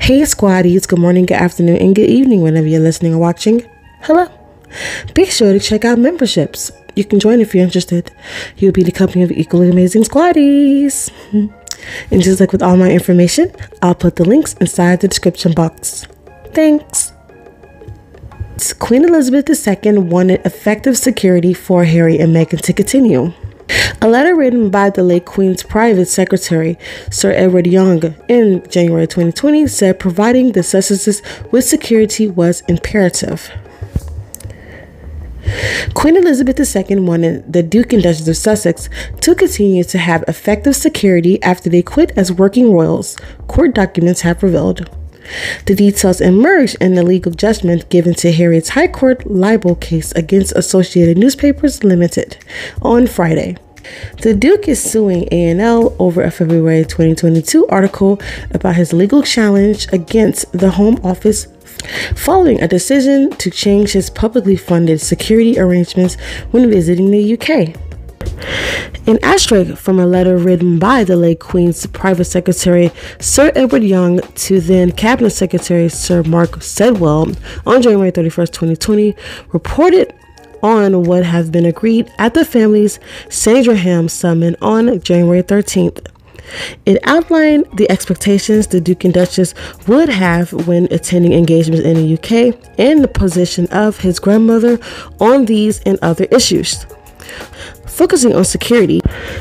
Hey squaddies, good morning, good afternoon, and good evening whenever you're listening or watching. Hello. Be sure to check out memberships. You can join if you're interested. You'll be the company of equally amazing squaddies. And just like with all my information, I'll put the links inside the description box. Thanks. Queen Elizabeth II wanted effective security for Harry and Meghan to continue. A letter written by the late Queen's private secretary, Sir Edward Young, in January 2020 said providing the Sussexes with security was imperative. Queen Elizabeth II wanted the Duke and Duchess of Sussex to continue to have effective security after they quit as working royals, court documents have revealed. The details emerged in the legal judgment given to Harriet's High Court libel case against Associated Newspapers Limited on Friday. The Duke is suing A&L over a February 2022 article about his legal challenge against the Home Office following a decision to change his publicly funded security arrangements when visiting the UK. An extract from a letter written by the late Queen's private secretary, Sir Edward Young, to then Cabinet Secretary Sir Mark Sedwell on January 31st, 2020, reported on what has been agreed at the family's Sandringham summit on January 13th. It outlined the expectations the Duke and Duchess would have when attending engagements in the UK and the position of his grandmother on these and other issues. Focusing on security,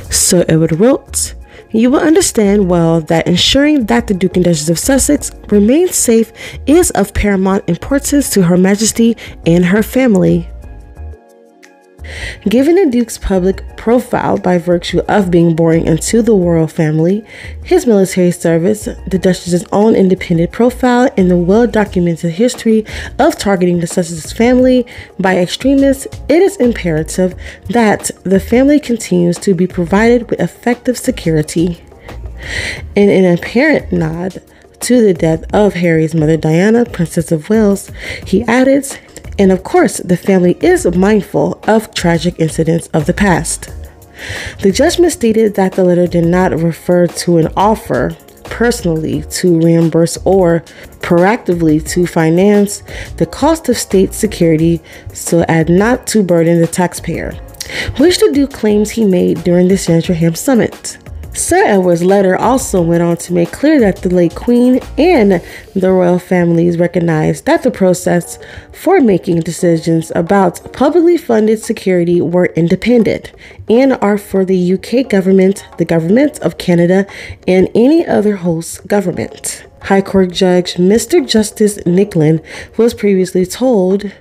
Sir Edward wrote, "You will understand well that ensuring that the Duke and Duchess of Sussex remain safe is of paramount importance to Her Majesty and her family." Given the Duke's public profile by virtue of being born into the royal family, his military service, the Duchess's own independent profile, and the well-documented history of targeting the Sussex family by extremists, it is imperative that the family continues to be provided with effective security. In an apparent nod to the death of Harry's mother Diana, Princess of Wales, he added, "And of course, the family is mindful of tragic incidents of the past." The judgment stated that the letter did not refer to an offer personally to reimburse or proactively to finance the cost of state security so as not to burden the taxpayer, which the Duke claims he made during the Sandringham summit. Sir Edward's letter also went on to make clear that the late Queen and the royal families recognized that the process for making decisions about publicly funded security were independent and are for the UK government, the government of Canada, and any other host government. High Court Judge Mr. Justice Nicklin was previously told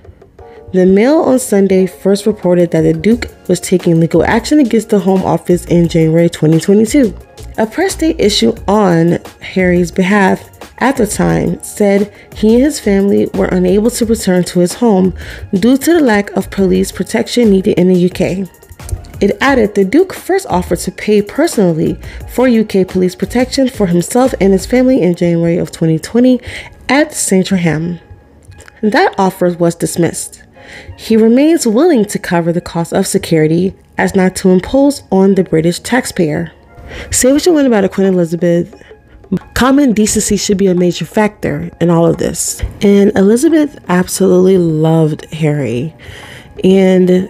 the Mail on Sunday first reported that the Duke was taking legal action against the Home Office in January 2022. A press statement issued on Harry's behalf at the time said he and his family were unable to return to his home due to the lack of police protection needed in the UK. It added the Duke first offered to pay personally for UK police protection for himself and his family in January of 2020 at Sandringham. That offer was dismissed. He remains willing to cover the cost of security as not to impose on the British taxpayer. Say what you want about Queen Elizabeth, common decency should be a major factor in all of this. And Elizabeth absolutely loved Harry. And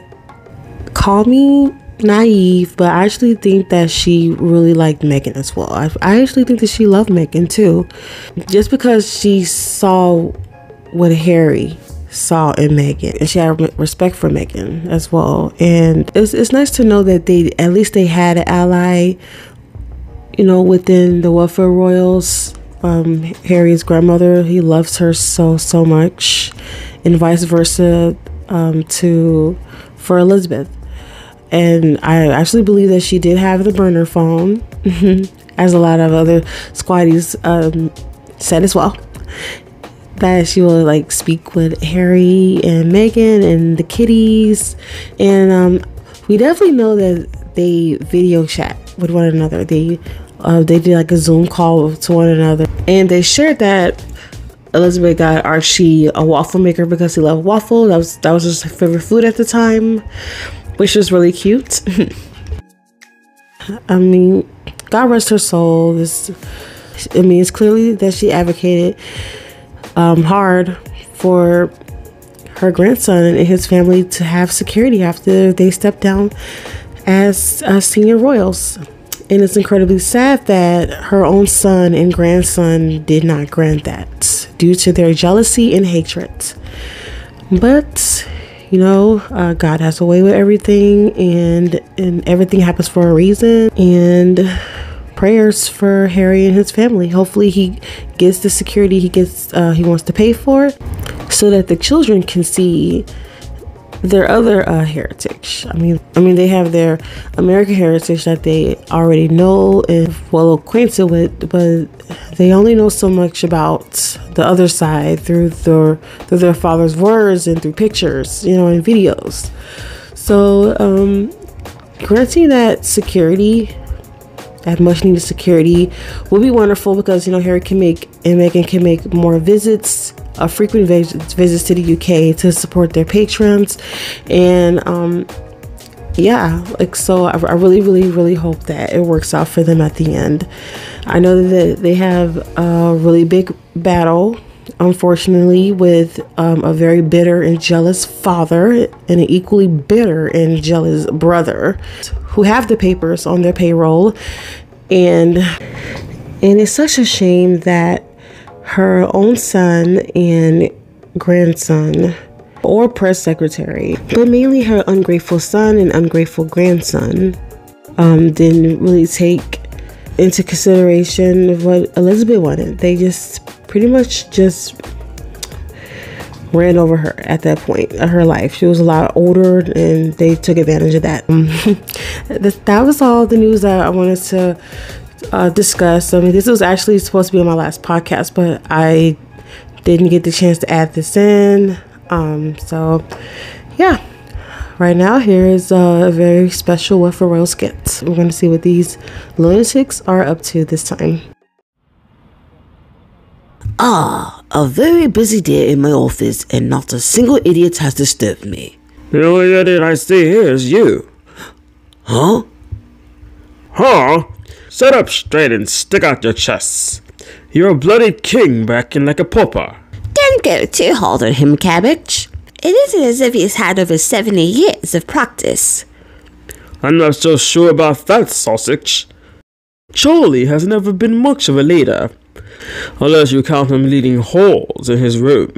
call me naive, but I actually think that she really liked Meghan as well. I actually think that she loved Meghan too. Just because she saw what Harry saw in Meghan, and she had respect for Meghan as well. And it's nice to know that at least they had an ally, you know, within the welfare royals. Harry's grandmother, he loves her so much, and vice versa for Elizabeth. And I actually believe that she did have the burner phone, as a lot of other squaddies said as well, that she will like speak with Harry and Meghan and the kitties. And we definitely know that they video chat with one another. They did like a Zoom call to one another, and they shared that Elizabeth got Archie a waffle maker because he loved waffle. That was his favorite food at the time, which was really cute. I mean, God rest her soul. I mean, it's clearly that she advocated hard for her grandson and his family to have security after they stepped down as senior royals. And it's incredibly sad that her own son and grandson did not grant that due to their jealousy and hatred. But, you know, God has a way with everything, and everything happens for a reason. And prayers for Harry and his family. Hopefully he gets the security he wants to pay for, so that the children can see their other heritage. I mean, they have their American heritage that they already know and well acquainted with, but they only know so much about the other side through their father's words and through pictures, you know, and videos. So, granting that security, that much needed security, would be wonderful, because, you know, Harry can make and Meghan can make more visits, frequent visits to the UK to support their patrons. And yeah, like, so I really hope that it works out for them at the end. I know that they have a really big battle, unfortunately, with a very bitter and jealous father and an equally bitter and jealous brother who have the papers on their payroll. And it's such a shame that her own son and grandson, or press secretary, but mainly her ungrateful son and ungrateful grandson, didn't really take into consideration what Elizabeth wanted. They just pretty much just ran over her at that point of her life. She was a lot older, and they took advantage of that. That was all the news that I wanted to discuss. I mean, this was actually supposed to be on my last podcast, but I didn't get the chance to add this in. So yeah, right now here is a very special What for Royal skit. We're going to see what these lunatics are up to this time. A very busy day in my office, and not a single idiot has disturbed me. The only idiot I see here is you. Huh? Huh? Sit up straight and stick out your chests. You're a bloody king backing like a pauper. Don't go too hard on him, Cabbage. It isn't as if he's had over 70 years of practice. I'm not so sure about that, sausage. Charlie has never been much of a leader, unless you count him leading whores in his room.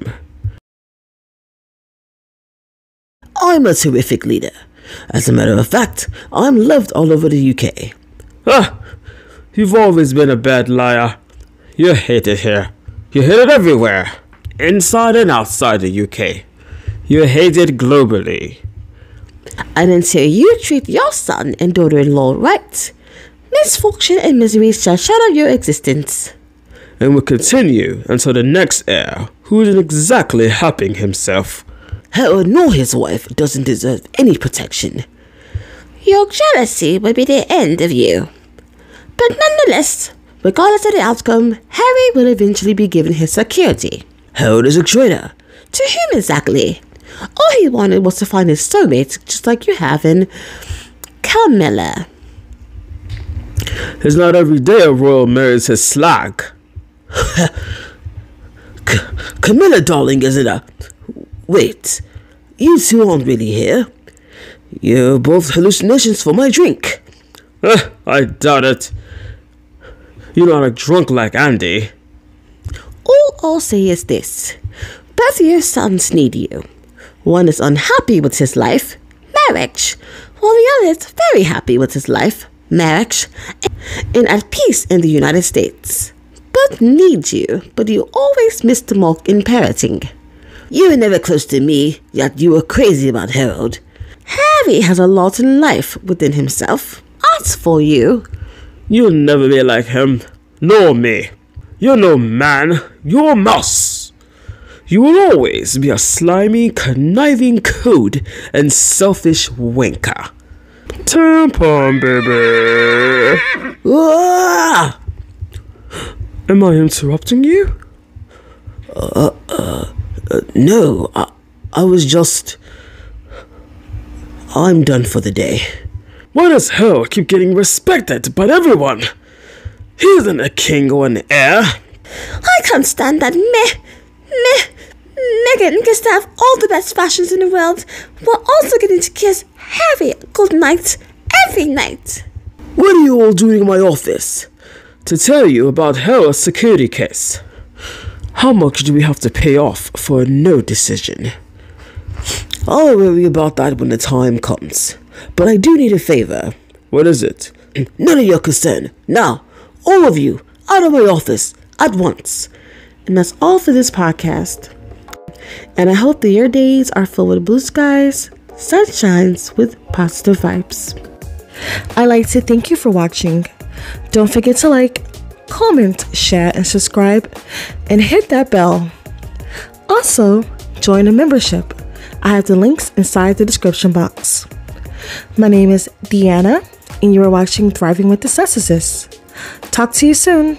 I'm a terrific leader. As a matter of fact, I'm loved all over the UK. Ah, you've always been a bad liar. You're hated here. You're hated everywhere, inside and outside the UK. You're hated globally. And until you treat your son and daughter-in-law right, misfortune and misery shall shadow your existence. And will continue until the next heir, who isn't exactly helping himself. Harold nor his wife doesn't deserve any protection. Your jealousy will be the end of you. But nonetheless, regardless of the outcome, Harry will eventually be given his security. Harold is a traitor. To whom exactly? All he wanted was to find his soulmate, just like you have in Camilla. It's not every day a royal marries his slag. Camilla, darling, isn't a... Wait, you two aren't really here. You're both hallucinations for my drink. I doubt it. You're not a drunk like Andy. All I'll say is this. Both your sons need you. One is unhappy with his life, marriage, while the other is very happy with his life, marriage, and at peace in the United States. Both need you, but you always miss the mark in parenting. You were never close to me, yet you were crazy about Harold. Harry has a lot in life within himself. As for you, you'll never be like him, nor me. You're no man, you're a mouse. You will always be a slimy, conniving coot and selfish wanker. Tampon, baby. Ah! Am I interrupting you? No, I was just... I'm done for the day. Why does Harold keep getting respected by everyone? He isn't a king or an heir. I can't stand that Meghan gets to have all the best fashions in the world while also getting to kiss Harry goodnight every night. What are you all doing in my office? To tell you about her security case. How much do we have to pay off for a no decision? I'll worry about that when the time comes. But I do need a favor. What is it? None of your concern. Now, all of you, out of my office, at once. And that's all for this podcast. And I hope that your days are filled with blue skies, sunshines with positive vibes. I'd like to thank you for watching. Don't forget to like, comment, share, and subscribe, and hit that bell. Also, join a membership. I have the links inside the description box. My name is Deanna, and you are watching Thriving with the Narcissist. Talk to you soon.